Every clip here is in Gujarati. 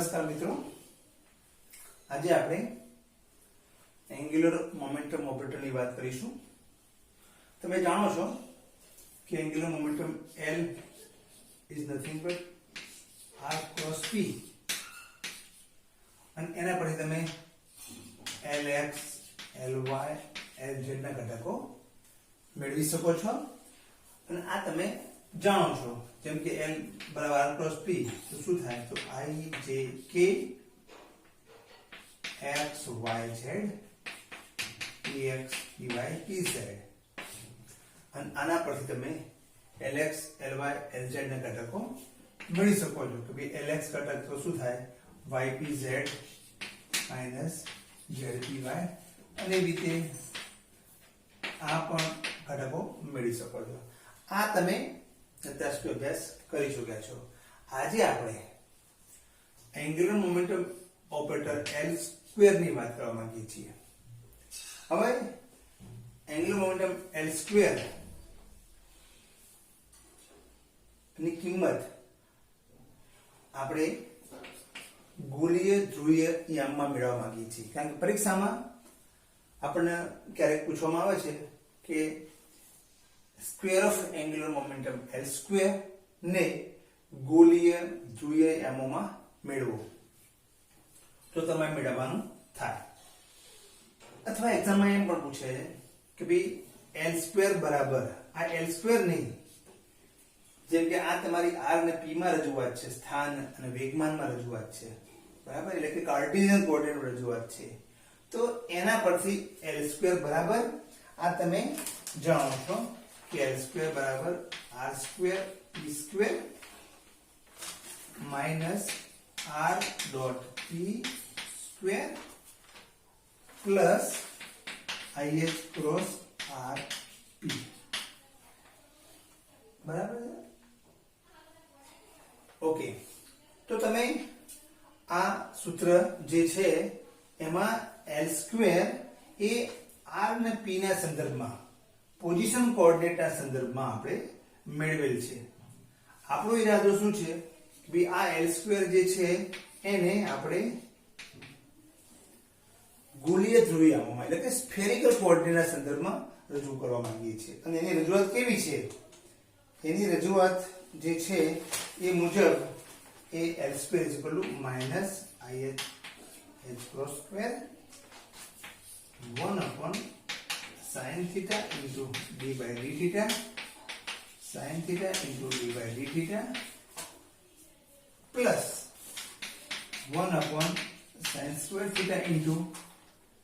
નમસ્કાર મિત્રો, આજે આપણે એન્ગ્યુલર મોમેન્ટમ ઓપરેટરની વાત કરીશું. તમે જાણો છો કે angular momentum L is nothing but r cross p, અને એના પરથી તમે Lx, Ly, Lz ના ઘટકો મેળવી શકો છો. અને આ તમે જાણો છો, જેમ કે L બરાબર r cross p, તો શું થાય? તો I j k x y z px py pz. અને આના પરથી તમે Lx, Ly, Lz ના ઘટકો મેળવી શકો છો કે ભાઈ Lx ઘટક તો શું થાય? ypz zpy, અને એ રીતે આ પણ ઘટકો મેળવી શકો છો. આ તમે અત્યાર સુધી અભ્યાસ કરી ચૂક્યા છો. આજે આપણે એન્ગ્યુલર મોમેન્ટમ ઓપરેટર L² ની વાત કરવા માંગીએ છીએ. હવે એન્ગ્યુલર મોમેન્ટમ L² ની કિંમત આપણે ગોળીય ધ્રુવીય યામમાં મેળવવા માંગીએ છીએ. કારણ કે પરીક્ષામાં આપણને ક્યારેક પૂછવામાં આવે છે કે square of angular momentum L² ને ગોળીય ધ્રુવીય યામોમાં મેળવો, તો તમારે મેળવવાનું થાય. અથવા એક્ઝામમાં એમ પણ પૂછે કે ભાઈ L² બરાબર આ L² નહીં, જેમ કે આ તમારી r અને p માં રજૂઆત છે, સ્થાન અને વેગમાનમાં રજૂઆત છે, બરાબર, એટલે કે કાર્ટેશિયન કોઓર્ડિનેટ રજૂઆત છે. તો એના પરથી L² બરાબર આ તમે જાણો છો કે L² બરાબર r² p² minus r dot p² plus IH cross rp, બરાબર છે. ઓકે, તો તમે આ સૂત્ર જે છે એમાં L² એ r અને p ના સંદર્ભમાં પોઝિશન કોઓર્ડિનેટના સંદર્ભમાં આપણે મેળવેલ છે. આપણો ઈરાદો શું છે કે આ L² જે છે એને આપણે ગોળીય ધ્રુવીયામોમાં એટલે કે સ્ફેરિકલ કોઓર્ડિનેટના સંદર્ભમાં રજૂ કરવા માંગીએ છીએ. અને એની રજૂઆત કેવી છે? એની રજૂઆત જે છે એ મુજબ એ L² minus IH cross square 1 upon sin theta into d by d theta sin theta into d by d theta plus 1 upon sin square theta into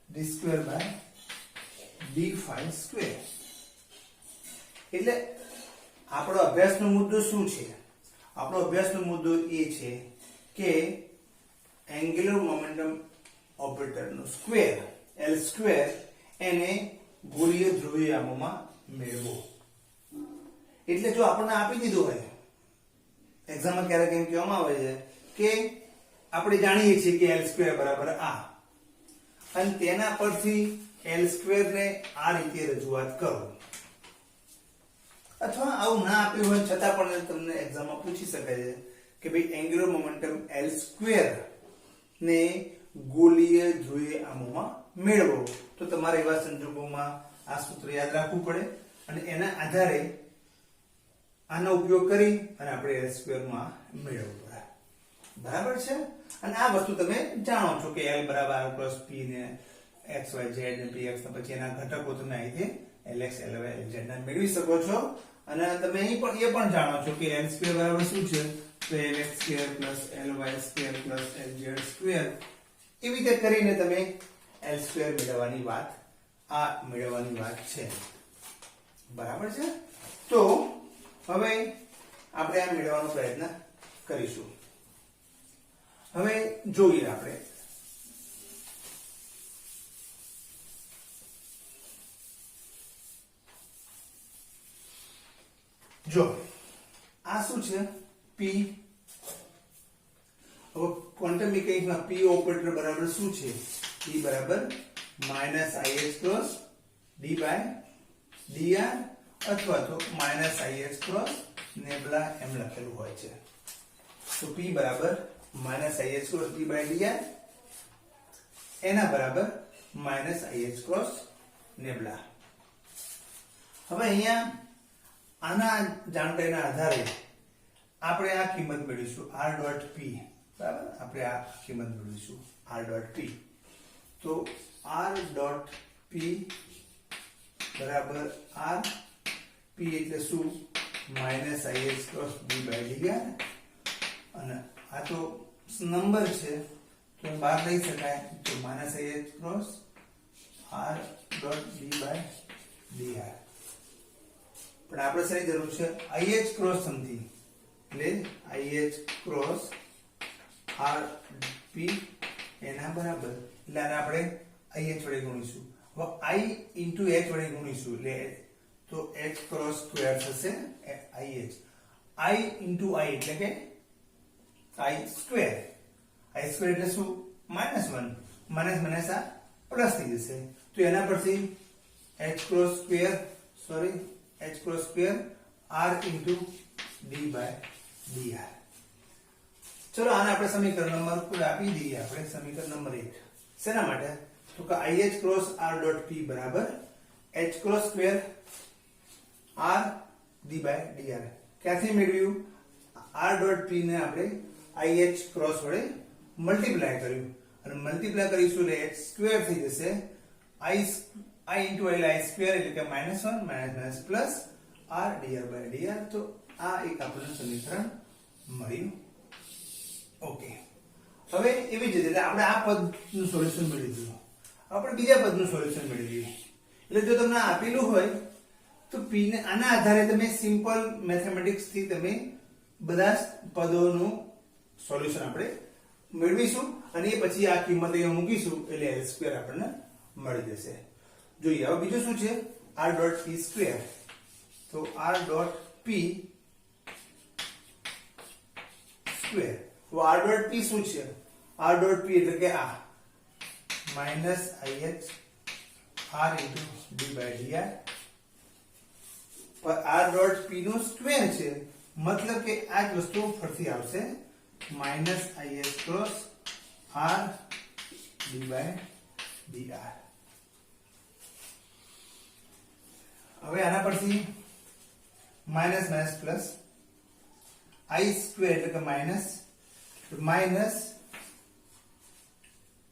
d square by d phi square. એટલે આપણો અભ્યાસનો મુદ્દો શું છે? આપણો અભ્યાસનો મુદ્દો એ છે કે એન્ગ્યુલર મોમેન્ટમ ઓપરેટરનો સ્ક્વેર L² એને ગોળીય ધ્રુવીયામોમાં મેળવો. એટલે જો આપણને આપી દીધું હોય, એક્ઝામમાં ક્યારેક એમ કહેવામાં આવે છે કે આપણે જાણીએ છીએ કે L² બરાબર આ, અને તેના પરથી L² ને આ રીતે રજૂઆત કરો. અથવા આવું ના આપ્યું હોય છતાં પણ તમને એક્ઝામમાં પૂછી શકાય છે કે ભાઈ એન્ગ્યુલર મોમેન્ટમ L² ને ગોળીય ધ્રુવીયામોમાં મેળવો. તો તમારે એવા સંજોગોમાં આ સૂત્ર યાદ રાખવું પડે અને એના આધારે આનો ઉપયોગ કરી અને આપણે L² માં મેળવવું પડે, બરાબર છે. અને આ વસ્તુ તમે જાણો છો કે L બરાબર r પ્લસ p ને x y z ને px ને પછી એના ઘટકો તમે અહીં Lx, Ly, Lz ના મેળવી શકો છો. અને તમે અહીં પણ એ પણ જાણો છો કે L² બરાબર શું છે? તો Lx² Ly² Lz², એવી રીતે કરીને તમે L² મેળવવાની વાત છે, બરાબર છે. તો હવે આપણે આ મેળવવાનો પ્રયત્ન કરીશું. હવે જોઈએ આપણે જો આ શું છે? P. હવે ક્વોન્ટમ મિકેનિક્સમાં P ઓપરેટર બરાબર શું છે? P બરાબર minus IH cross d by dr અથવા તો માઈનસ IH ક્રોસ નેબલા એમ લખેલું હોય છે. તો P બરાબર minus IH cross d by dr એના બરાબર માઇનસ IH ક્રોસ નેબલા. હવે અહીંયા આના જાણકારીના આધારે આપણે આ કિંમત મેળવીશું r ડોટ p. બરાબર, આપણે આ કિંમત મેળવીશું r ડોટ p. તો r ડોટ p બરાબર r p એટલે શું? Minus IH cross d by dr. અને આ તો નંબર છે તો બહાર લઈ શકાય, તો minus IH cross r dot d by dr. પણ આપણે શેની જરૂર છે? IH ક્રોસ સમથિંગ, એટલે IH ક્રોસ r p એના બરાબર, એટલે આને આપણે IH વડે ગુણીશું. હવે I into H વડે ગુણીશું એટલે તો H ક્રોસ સ્ક્વેર થશે IH. I into I એટલે કે I સ્ક્વેર. I સ્ક્વેર એટલે શું? -1. માઇનસ માઇનસ આ પ્લસ થઈ જશે, તો એના પરથી H cross square H cross square r into d by dr. ચલો આને આપણે સમીકરણ નંબર કુલ આપી દઈએ. આપણે સમીકરણ નંબર 1 શેના માટે? તો કે IH cross r dot p બરાબર H cross square r d by dr. ક્યાંથી મેળવ્યું? r ડોટ p ને આપણે IH ક્રોસ વડે મલ્ટીપ્લાય કર્યું, અને મલ્ટીપ્લાય કરીશું એટલે h સ્ક્વેર થઈ જશે. I into I સ્ક્વેર એટલે કે -1 minus plus r dr by dr. તો આ એક આપણને સમીકરણ મળ્યું. ઓકે, હવે એવી જ રીતે આપણે આ પદનું સોલ્યુશન મેળવી દીધું. આપણે બીજા પદનું સોલ્યુશન મેળવીએ. એટલે જો તમને આપેલું હોય તો p ને આના આધારે તમે સિમ્પલ મેથેમેટિક્સ થી તમે બધા પદોનું સોલ્યુશન આપણે મેળવીશું, અને એ પછી આ કિંમત અહીંયા મૂકીશું એટલે l સ્ક્વેર આપણને મળી જશે. જોઈએ હવે બીજું શું છે? r dot p square. તો r ડોટ p સ્ક્વેર. તો r ડોટ p શું છે? r ડોટ p એટલે કે આ minus IH r into d by dr. પર r ડોટ p નો સ્ક્વેર છે, મતલબ કે આ જ વસ્તુ ફરીથી આવશે minus IH cross r d by dr. હવે આના પરથી minus minus plus I square એટલે કે માઇનસ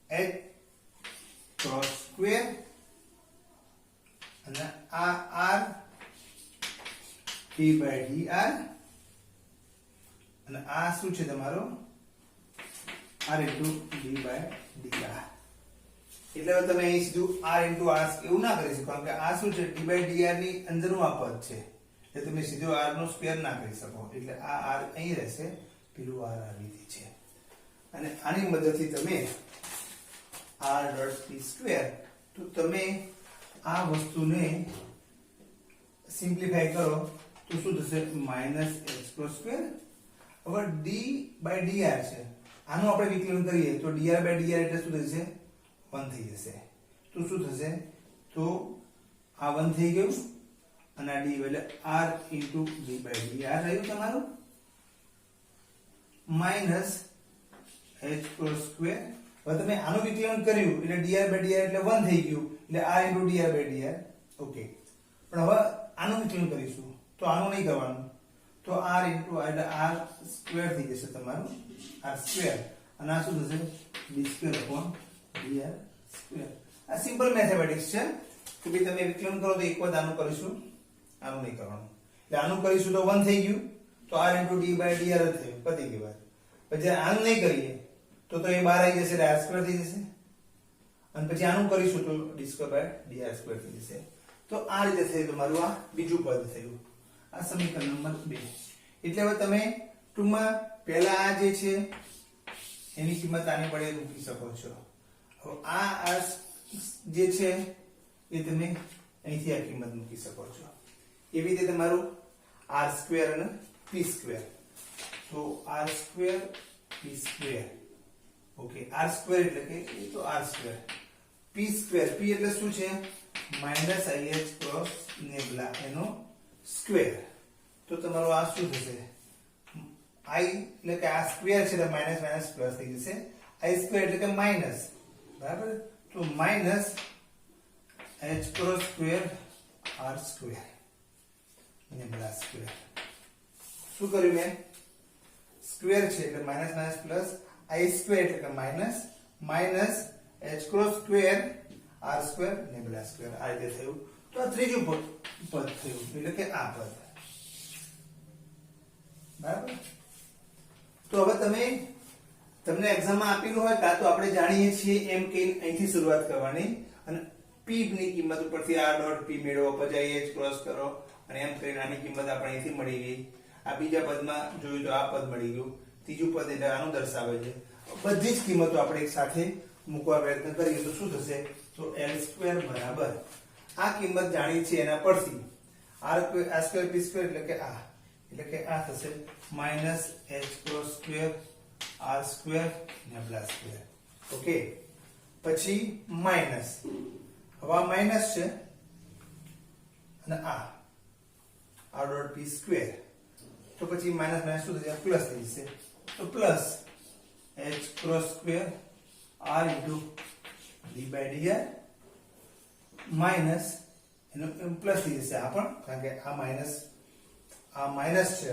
H ક્રોસ સ્ક્વેર, અને આ r d by dr, અને આ શું છે તમારો r into d by dr. એટલે હવે તમે અહીં સીધું r into r એવું ના કરી શકો, કારણ કે આ શું છે? d by dr ની અંદરનું આ પદ છે, એટલે તમે સીધો r નો સ્ક્વેર ના કરી શકો. એટલે આ r અહીં રહેશે, પેલું r આ રીતે છે, અને આની મદદથી તમે r ડોટ p સ્ક્વેર, તો તમે આ વસ્તુને સિમ્પ્લિફાય કરો તો શું થશે? Minus h cross square. હવે d બાય dr છે, આનું આપણે વિકલન કરીએ તો dr બાય dr એટલે શું થશે? 1 થઈ જશે. તો શું થશે? તો આ 1 થઈ ગયું, અને આ d એટલે r into d by dr રહ્યું તમારું, માઇનસ h ક્રોસ સ્ક્વેર. હવે તમે આનું વિકલન કર્યું એટલે dr by dr એટલે 1 થઈ ગયું, એટલે r into dr by dr. Okay, પણ હવે આનું વિકલન કરીશું તો આનું નહીં કરવાનું, તો r into r એટલે r સ્ક્વેર થઈ જશે તમારું, r સ્ક્વેર, અને આ શું થશે? d square upon dr square. આ સિમ્પલ મેથેમેટિક્સ છે કે ભાઈ તમે વિકલન કરો તો એક વખત આનું કરીશું, આનું નહીં કરવાનું. એટલે આનું કરીશું તો 1 થઈ ગયું, તો r into d by dr થયું, પતી ગઈ વાત. પછી આનું નહીં કરીએ તો એ બહાર આવી જશે એટલે r સ્ક્વેર થઈ જશે, અને પછી આનું કરીશું તો d square by dr square થઈ જશે. તો આ રીતે થયું તમારું આ બીજું પદ થયું, આ સમીકરણ નંબર 2. એટલે હવે તમે ટૂંકમાં પહેલા આ જે છે એની કિંમત આની પડે મૂકી શકો છો. હવે આ જે છે એ તમે અહીંથી આ કિંમત મૂકી શકો છો. એવી રીતે તમારું r સ્ક્વેર અને p સ્ક્વેર. તો r square p square. Okay, r square એટલે કે એ તો r square, p square, p એટલે શું છે? માઇનસ IH ક્રોસ નેબલા એનો સ્ક્વેર. તો તમારો આ શું થશે? i એટલે કે આ સ્ક્વેર છે એટલે માઈનસ માઈનસ પ્લસ થઈ જશે i સ્ક્વેર એટલે કે માઈનસ બરાબર તો minus h cross square r square lambda square શું કર્યું મેં સ્ક્વેર છે એટલે minus minus plus i square એટલે કે minus minus h cross square r square lambda square આ રીતે થયું તો આ ત્રીજું પદ થયું એટલે કે આ પદ બરાબર તો હવે તમને એક્ઝામમાં આપેલું હોય કાં તો આપણે જાણીએ છીએ એમ કે અહીંથી શરૂઆત કરવાની અને p ની કિંમત ઉપરથી r ડોટ p મેળવો પછી h ક્રોસ કરો અને એમ કરીને આની કિંમત આપણે અહીંથી મળી ગઈ આ બીજા પદમાં જોયું તો આ પદ મળી ગયું ત્રીજું પદ એટલે આનું દર્શાવે છે બધી જ કિંમતો આપણે એક સાથે મૂકવા પ્રયત્ન કરીએ તો શું થશે તો l2 બરાબર આ કિંમત જાણી છે એના પરથી r2 p2 એટલે કે આ થશે minus h cross square r square lambda square okay પછી માઈનસ હવે આ માઈનસ છે અને આ r ડોટ p સ્ક્વેર તો પછી માઈનસ માઈનસ શું થશે પ્લસ થઈ જશે તો plus h cross square r into d by dr minus એનો પ્લસ થઈ જશે આ પણ કારણ કે આ માઈનસ છે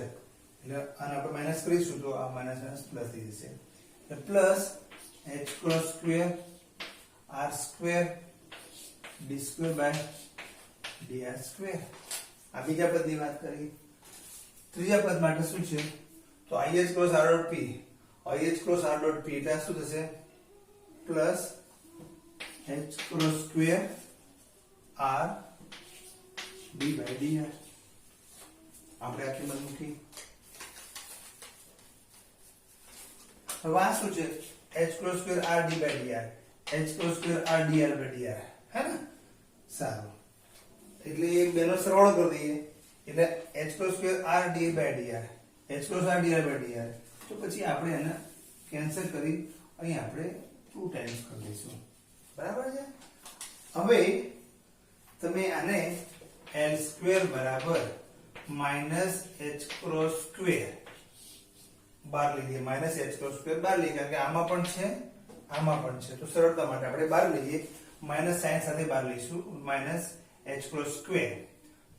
એટલે આને આપણે માઈનસ કરીશું તો આ માઈનસ માઈનસ પ્લસ થઈ જશે એટલે plus h cross square r square d square by dr square આ બીજા પદની વાત કરી ત્રીજા પદ માટે શું છે તો ih cross r dot p એટલે શું થશે plus h cross square r d by dr આપણે આ કિંમત મૂકી હવે આ શું છે h cross square r d by dr h cross square r dr by dr હે ને સારું એટલે એક બેનો સરવાળો કરી દઈએ એટલે h cross square r d by dr h cross r dr by dr તો પછી આપણે એને કેન્સલ કરી અહીં આપણે 2 ટાઈમ્સ કરી દઈશું બરાબર છે હવે તમે આને l2 બરાબર માઈનસ h ક્રોસ સ્ક્વેર બાર લઈએ માઈનસ h ક્રોસ સ્ક્વેર બાર લઈએ કારણ કે આમાં પણ છે તો સરળતા માટે આપણે બાર લઈએ માઈનસ સાઇન સાથે બાર લઈશું માઈનસ h ક્રોસ સ્ક્વેર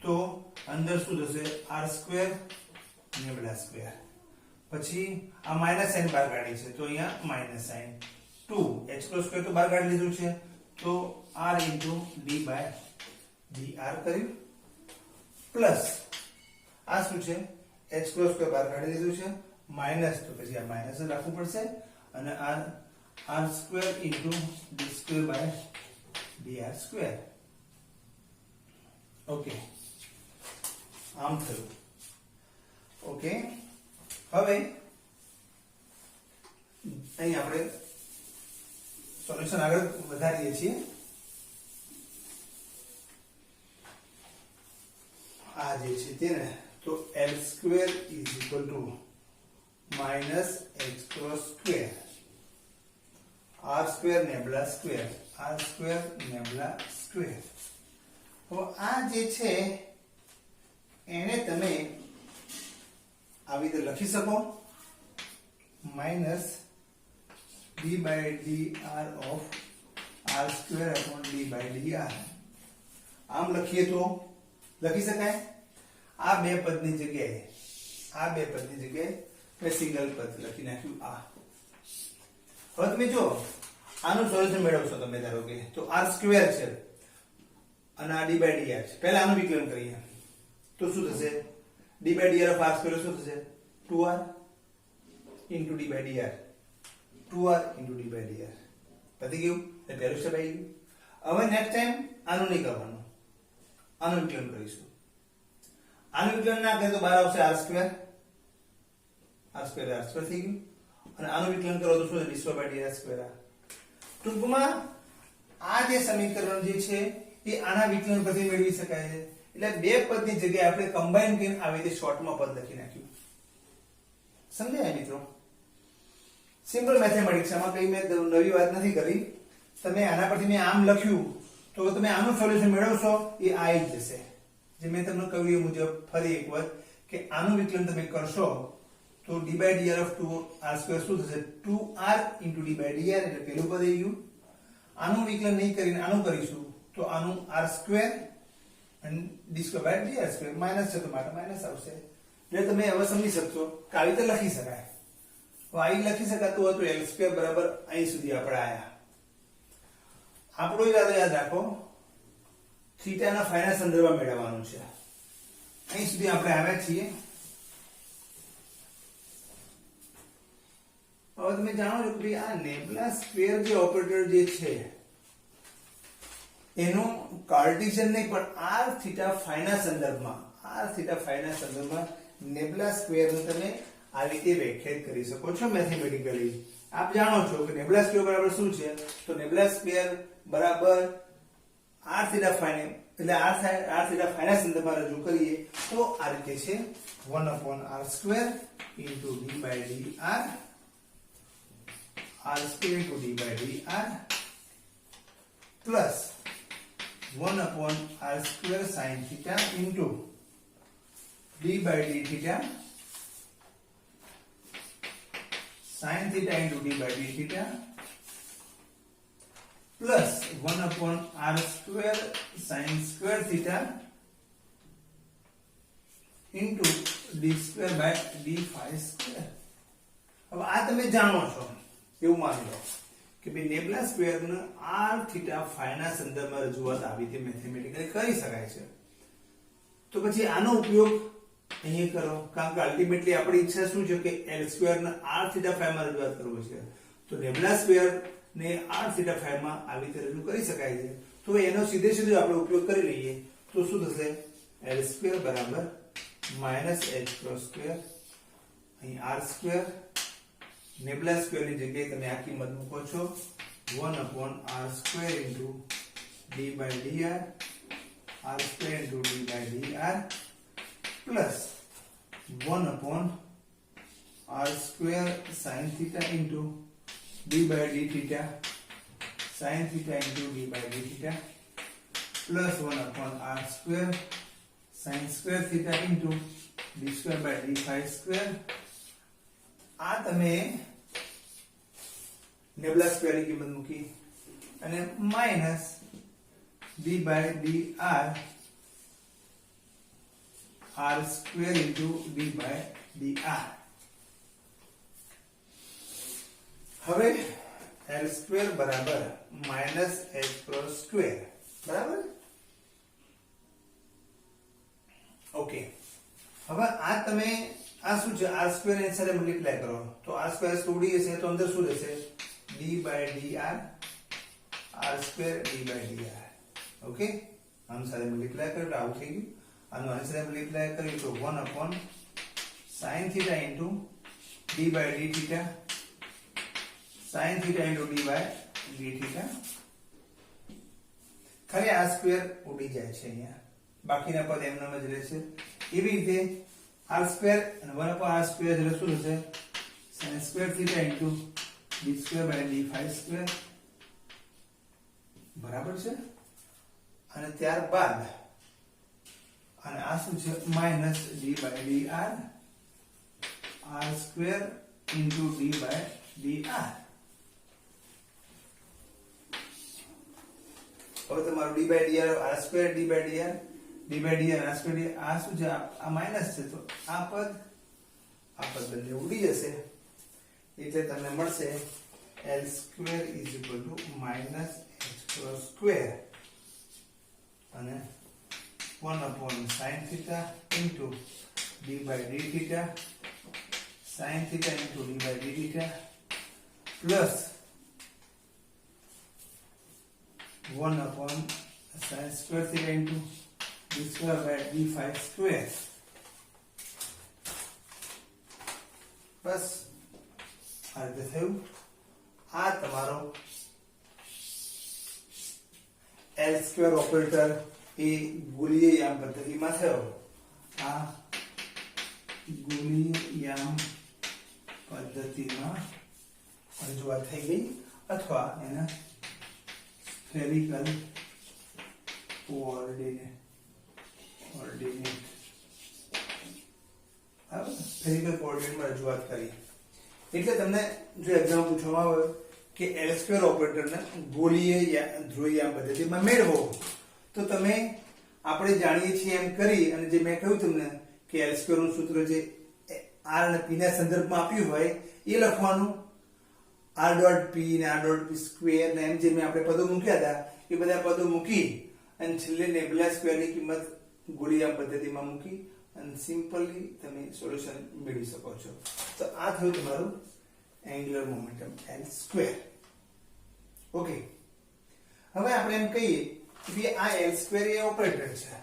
તો અંદર શું થશે r સ્ક્વેર લેમ્ડા સ્ક્વેર પછી આ માઈનસ સાઇન બહાર કાઢી છે તો અહીંયા minus sign 2 h cross square તો બહાર કાઢી લીધું છે તો r into d by dr કર્યું પ્લસ આ શું છે h ક્રોસ સ્ક્વેર બહાર કાઢી લીધું છે માઈનસ તો પછી આ માઈનસ જ રાખવું પડશે અને r square into d square by dr square okay આમ થયું ઓકે હવે અહીં આપણે સોલ્યુશન આગળ વધારીએ છીએ આ જે છે તેને તો l2 minus h cross square r square lambda square r square lambda square હવે આ જે છે એને તમે આવી રીતે લખી શકો minus d by dr of r square upon d by dr આમ લખીએ તો લખી શકાય આ બે પદની જગ્યાએ મેં સિંગલ પદ લખી નાખ્યું આ હવે તમે જો આનું સોલ્યુશન મેળવશો તમે ધારો કે તો r સ્ક્વેર છે અને આ d બાય dr છે પહેલા આનું વિકલન કરીએ તો શું થશે d by dr of r square શું થશે 2r into d by dr 2r into d by dr પતી ગયું એટલે પહેલું સ્ટેપ આવી ગયું હવે નેક્સ્ટ ટાઈમ આનું નહીં કરવાનું આનું વિકલન કરીશું આનું વિકલન ના કરીએ તો બહાર આવશે r સ્ક્વેર થઈ ગયું અને આનું વિકલન કરો તો શું d square by dr square ટૂંકમાં આ જે સમીકરણ જે છે એ આના વિકલન પરથી મેળવી શકાય છે એટલે બે પદની જગ્યાએ આપણે કમ્બાઈન કરીને આવી રીતે શોર્ટમાં પદ લખી નાખ્યું સમજાય મિત્રો સિમ્પલ મેથેમેટિક્સ આમાં કઈ મેં નવી વાત નથી કરી તમે આના પરથી મેં આમ લખ્યું તો તમે આનું સોલ્યુશન મેળવશો એ આ જ જશે જે મેં તમને કહ્યું એ મુજબ ફરી એક વખત કે આનું વિકલન તમે કરશો તો તો d by dr of 2r² શું થશે 2r into d by dr એટલે પેલું પદ આવી ગયું આનું વિકલન નહીં કરીને આનું કરીશું તો આનું r² અને d² by dr² માઈનસ છે તો માટે માઈનસ આવશે એટલે તમે હવે સમજી શકશો કે આવી રીતે લખી શકાય તો આ લખી શકાતું હતું l² બરાબર અહીં સુધી આપણે આયા આપણો ઈરાદો યાદ રાખો થીટા ના ફાઈ ના સંદર્ભમાં મેળવવાનું છે અહીં સુધી આપણે આવ્યા છીએ હવે તમે જાણો છો કે આ નેબલા સ્ક્વેર જે ઓપરેટર જે છે એનો કાર્ટેશિયન નહીં પણ r થીટા ફાઈ ના સંદર્ભમાં નેબલા સ્ક્વેર નું તમે આ રીતે વ્યાખ્યાયિત કરી શકો છો મેથેમેટિકલી આપ જાણો છો કે નેબલા સ્ક્વેર બરાબર શું છે તો નેબલા સ્ક્વેર બરાબર r થીટા ફાઈ એટલે r થીટા ફાઈ ના સંદર્ભમાં રજૂ કરીએ તો આ રીતે છે 1/r² into d by dr r² into d by dr plus 1/r² sin theta into d by d theta sin theta into d by d theta plus 1/r² sin square theta into d² by d phi square હવે આ તમે જાણો છો એવું માની લો કે ભાઈ નેબલા સ્ક્વેર ને r થીટા ફાઈ ના સંદર્ભમાં રજૂઆત આવી રીતે મેથેમેટિકલી કરી શકાય છે તો પછી આનો ઉપયોગ અહીં કરો કારણ કે અલ્ટિમેટલી આપણી ઈચ્છા શું છે કે l² ને r થીટા ફાઈ માં રજૂઆત કરવો છે તો નેબલા સ્ક્વેર ને r થીટા ફાઈ માં આવી રીતે રજૂ કરી શકાય છે તો એનો સીધે સીધો આપણે ઉપયોગ કરી લઈએ તો શું થશે l² બરાબર -h² અહીં r² નેબલા સ્ક્વેર ની જગ્યાએ તમે આ કિંમત મૂકો છો 1/r² into d by dr r² into d by dr plus 1/r² sin theta into d by d theta sin theta into d by d theta plus 1/r² sin square theta into d² by d phi square આ તમે નેબલા સ્ક્વેર ની કિંમત મૂકી અને minus d by dr r² into d by dr હવે l² બરાબર -h² બરાબર ઓકે હવે આ તમે આ શું છે r² એની સાથે મલ્ટીપ્લાય કરો તો r² તોડી હશે તો અંદર શું રહેશે d by dr r² d by dr okay આનું સાથે મલ્ટીપ્લાય કરો તો આવું થઈ ગયું આનું સાથે મલ્ટીપ્લાય કરીએ તો 1/sin theta into d by d theta sin theta into d by d theta ખાલી r² ઉડી જાય છે અહીંયા બાકીના પદ એમનામ જ રહેશે એવી રીતે r² અને 1/r² એટલે શું થશે sin square theta into d² by d phi square બરાબર છે અને ત્યારબાદ અને આ શું છે minus d by dr r² into d by dr હવે તમારું d by dr r² d by dr d by dr r² આ શું છે આ માઈનસ છે તો આ પદ બંને ઉડી જશે એટલે તમને મળશે l² -h² અને 1/sin theta into d by d theta sin theta into d by d theta plus 1/sin square theta into d² by d phi square બસ આ રીતે થયું આ તમારો l² ઓપરેટર એ ગોળીય યામ પદ્ધતિમાં થયો આ ગોળીય યામ પદ્ધતિમાં રજૂઆત થઈ ગઈ અથવા એના સ્ફેરિકલ કોઓર્ડિનેટ બરાબર ફિઝિકલ કોઓર્ડિનેટમાં રજૂઆત કરી. એટલે તમને જો એક્ઝામ પૂછવામાં આવે કે L² ઓપરેટરને ગોળીય ધ્રુવીય પદ્ધતિમાં મેળવો, તો તમે આપણે જાણીએ છીએ એમ કરી અને જે મેં કહ્યું તમને કે L² નું સૂત્ર જે r અને p ના સંદર્ભમાં આપ્યું હોય એ લખવાનું, r ડોટ p ને r ડોટ p સ્ક્વેર ને એમ જે મેં આપણે પદો મૂક્યા હતા એ બધા પદો મૂકી અને છેલ્લે નેબુલા સ્ક્વેરની કિંમત ગોળીય પદ્ધતિમાં મૂકી અને સિમ્પલી તમે સોલ્યુશન મેળવી શકો છો. તો આ થયું તમારું એન્ગ્યુલર મોમેન્ટમ L². ઓકે, હવે આપણે એમ કહીએ કે આ L² એ ઓપરેટર છે.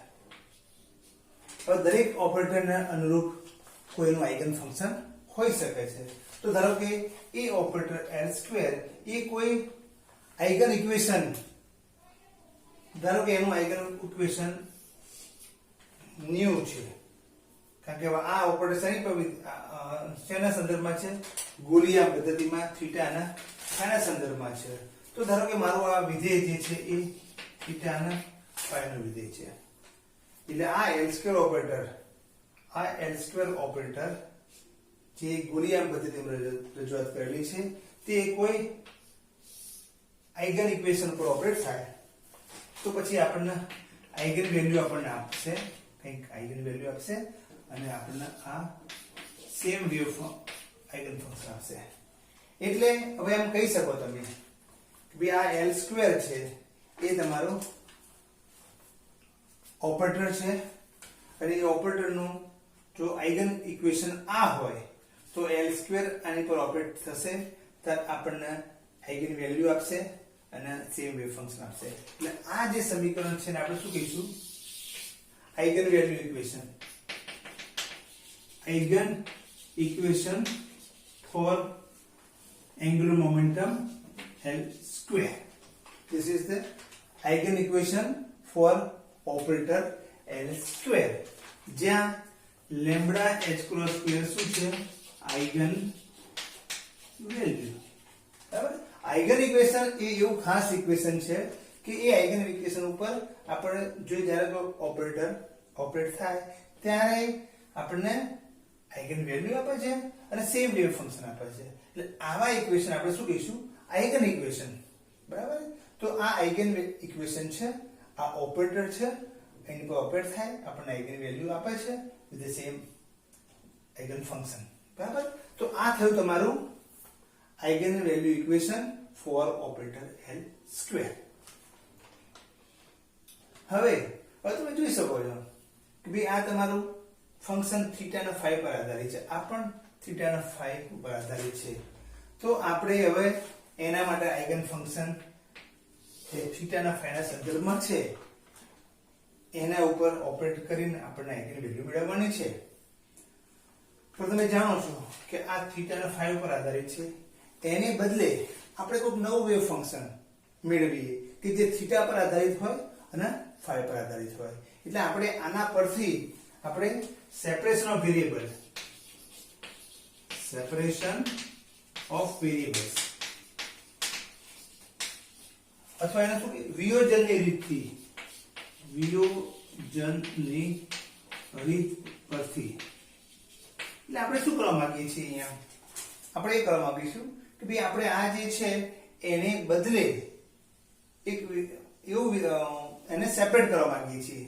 હવે દરેક ઓપરેટરને અનુરૂપ કોઈનું આઇગન ફંક્શન હોઈ શકે છે. તો ધારો કે એ ઓપરેટર L² એ કોઈ આઇગન ઇક્વેશન, ધારો કે એનું આઇગન ઇક્વેશન ન્યુ છે, કારણ કે આ ઓપરેટર શેના સંદર્ભમાં છે? ગોળીય પદ્ધતિમાં થીટા અને ફાઈના સંદર્ભમાં છે. તો ધારો કે મારું આ વિધેય જે છે એ થીટા અને ફાઈનું વિધેય છે. એટલે આ L² ઓપરેટર જે ગોળીય પદ્ધતિમાં રજૂઆત કરેલી છે તે કોઈ આઇગન ઇક્વેશન પર ઓપરેટ થાય તો પછી આપણને આઇગન વેલ્યુ આપણને આપશે, કંઈક આઇગન વેલ્યુ આપશે અને આપણને આ સેમ વેવ આઇગન ફંક્શન આપશે. એટલે હવે એમ કહી શકો તમે કે આ L² છે એ તમારો ઓપરેટર છે અને એ ઓપરેટરનું જો આઇગન ઇક્વેશન આ હોય તો L² આની પર ઓપરેટ થશે ત્યારે આપણને આઇગન વેલ્યુ આપશે અને સેમ વેવ ફંક્શન આપશે. એટલે આ જે સમીકરણ છે ને આપણે શું કહીશું? Eigenvalue equation. Eigen equation for angular momentum L². This is the eigen equation for operator L², જ્યાં lambda h² શું છે? Eigen value. બરાબર? આઇગન ઇક્વેશન એ એવું ખાસ ઇક્વેશન છે કે એ આઇગન ઇક્વેશન ઉપર આપણે જો જ્યારે ઓપરેટર ઓપરેટ થાય ત્યારે આપણને આઇગન વેલ્યુ આપે છે અને સેમ વેવ ફંક્શન આપે છે. એટલે આવા ઇક્વેશન આપણે શું કહીશું? Eigen equation. બરાબર? તો આ આઇગન ઇક્વેશન છે, આ ઓપરેટર છે, એની પર ઓપરેટ થાય આપણને આઇગન વેલ્યુ આપે છે with the same eigenfunction. બરાબર? તો આ થયું તમારું eigenvalue equation for operator L². હવે તમે જોઈ શકો છો કે ભાઈ આ તમારું ફંક્શન થીટા અને ફાઈ પર આધારિત છે, આ પણ થીટા અને ફાઈ ઉપર આધારિત છે. તો આપણે હવે એના માટે આઇગન ફંક્શન જે થીટા અને ફાઈ ના સંદર્ભમાં છે એના ઉપર ઓપરેટ કરીને આપણને આઇગન વેલ્યુ મેળવવાની છે. તો તમે જાણો છો કે આ થીટા અને ફાઈ ઉપર આધારિત છે, એને બદલે આપણે કોઈક નવું વેવ ફંક્શન મેળવીએ કે જે થીટા પર આધારિત હોય અને ફાઈ પર આધારિત હોય. એટલે આપણે આના પરથી આપણે સેપરેશન ઓફ વેરિયેબલ્સ અથવા એને શું વિયોજનની રીતથી પરથી એટલે આપણે શું કરવા માંગીએ છીએ? અહીંયા આપણે એ કરવા માંગીશું કે ભાઈ આપણે આ જે છે એને બદલે એક એવું એને સેપરેટ કરવા માંગીએ છીએ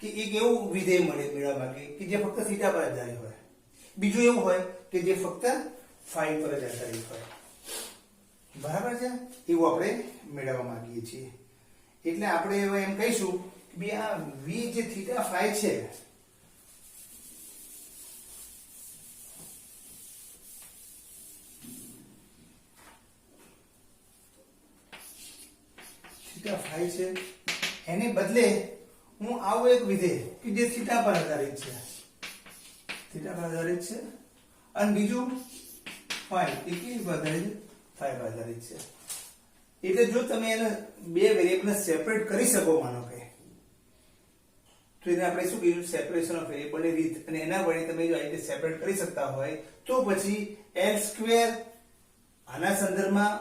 કે એક એવું વિધેય મેળવવા માંગીએ કે જે ફક્ત થીટા પર આધારિત હોય, બીજું એવું હોય કે જે ફક્ત ફાઈ પર જ આધારિત હોય. બરાબર છે? એવું આપણે મેળવવા માંગીએ છીએ. એટલે આપણે હવે એમ કહીશું કે ભાઈ આ v જે થીટા ફાઈ છે છે એને બદલે હું આવું એક વિધેય કે જે થીટા પર આધારિત છે, અને બીજું ફાઈ કે પર આધારિત, ફાઈ પર આધારિત છે. એટલે જો તમે એને બે વેરિયેબલને સેપરેટ કરી શકો, માનો કે તો એને આપણે શું કહીશું? સેપરેશન ઓફ વેરિયેબલની રીત. અને એના વડે તમે જો આ રીતે સેપરેટ કરી શકતા હોય તો પછી L² આના સંદર્ભમાં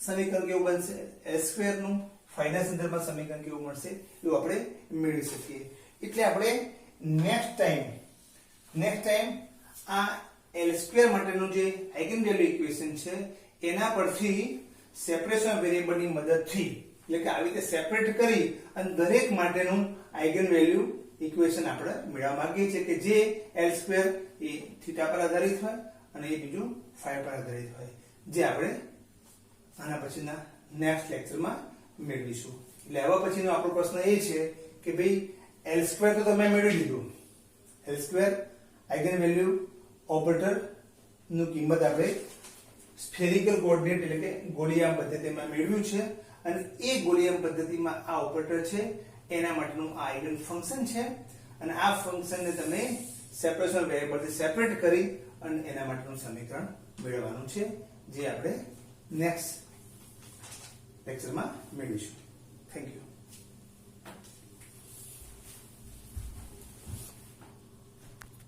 સમીકરણ કેવું બનશે? L² નું ફાઈના સંદર્ભમાં સમીકરણ કેવું મળશે એવું આપણે મેળવી શકીએ. એટલે આપણે નેક્સ્ટ ટાઈમ આ L² માટેનું જે આઇગન વેલ્યુ ઇક્વેશન છે એના પરથી સેપરેશન વેરિયેબલ ની મદદથી એટલે કે આવી રીતે સેપરેટ કરી અને દરેક માટેનું આઇગન વેલ્યુ ઇક્વેશન આપણે મેળવવા માંગીએ છીએ કે જે L² એ થીટા પર આધારિત હોય અને એ બીજું ફાઈ પર આધારિત હોય, જે આપણે આના પછીના નેક્સ્ટ લેક્ચરમાં મેળવીશું. એટલે આવા પછીનો આપણો પ્રશ્ન એ છે કે ભાઈ L² તો તમે મેળવી લીધું, L² આઇગન વેલ્યુ ઓપરેટર નું કિંમત આપણે સ્ફેરિકલ કોઓર્ડિનેટ એટલે કે ગોળીયામ પદ્ધતિમાં મેળવ્યું છે અને એ ગોળીયામ પદ્ધતિમાં આ ઓપરેટર છે એના માટેનું આ આઇગન ફંક્શન છે અને આ ફંક્શનને તમે સેપરેશન વેરિયેબલથી સેપરેટ કરી અને એના માટેનું સમીકરણ મેળવવાનું છે, જે આપણે નેક્સ્ટ લેક્ચરમાં મેળવીશું. Thank you.